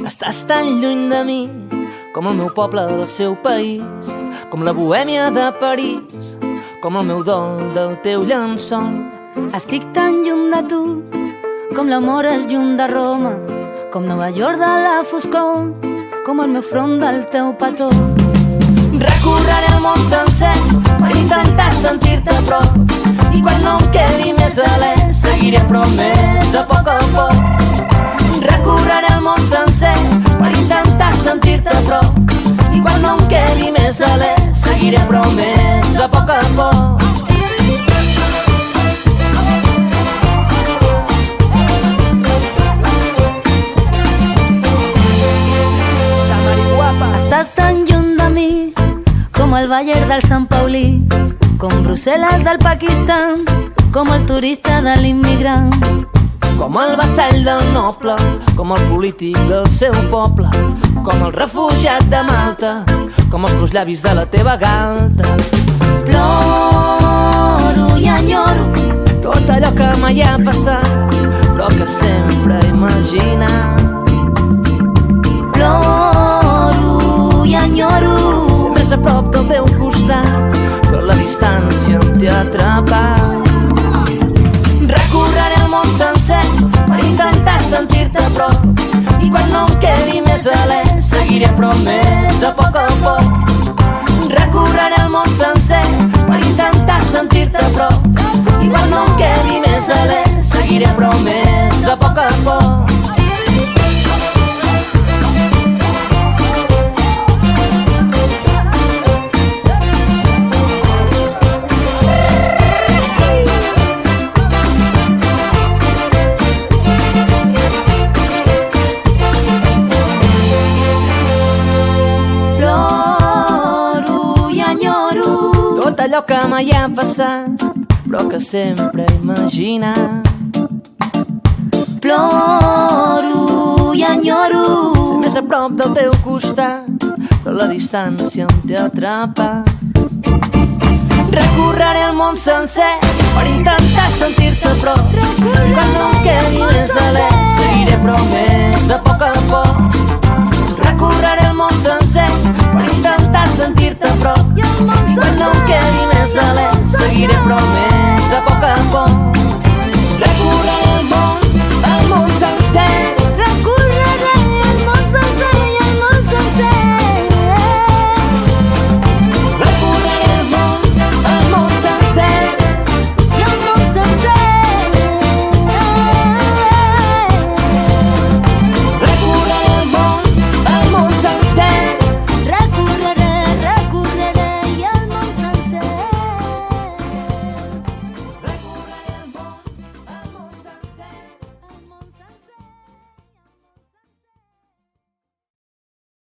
Estàs tan lluny de mi com el meu poble del seu país, com la bohèmia de París, com el meu dol del teu llençol. Estic tan lluny de tu com l'amor és lluny de Roma, com Nova York de la foscor, com el meu front del teu petó. Recorreré el món sencer per intentar sentir-te a prop, i quan no em quedi més alè seguiré promès a poc. Recorreré el món sencer per intentar sentir-te a prop, i quan no em quedi més alè seguiré promès a poc. Estàs tan lluny de mi com el Bayern del Sant Paulí, com Brussel·les del Pakistan, com el turista de l'immigrant, com el vassall del noble, com el polític del seu poble, com el refugiat de Malta, com els meus llavis de la teva galta. Ploro i enyoro tot allò que mai ha passat, però que sempre he imaginat. Ploro i enyoro ser més a prop del teu costat, però la distància em té atrapat. Recorreré el món sencer per intentar sentir-te a prop, i quan no em quedi més alè seguiré promès a poc. Recorreré el món sencer per intentar sentir-te a prop, i quan no em quedi més alè seguiré promès a poc. Tot allò que mai ha passat, però que sempre he imaginat. Ploro i enyoro ser més a prop del teu costat, però la distància em té atrapat. Recorreré el món sencer per intentar sentir-te a prop, quan no em quedi més alè seguiré promès a poc.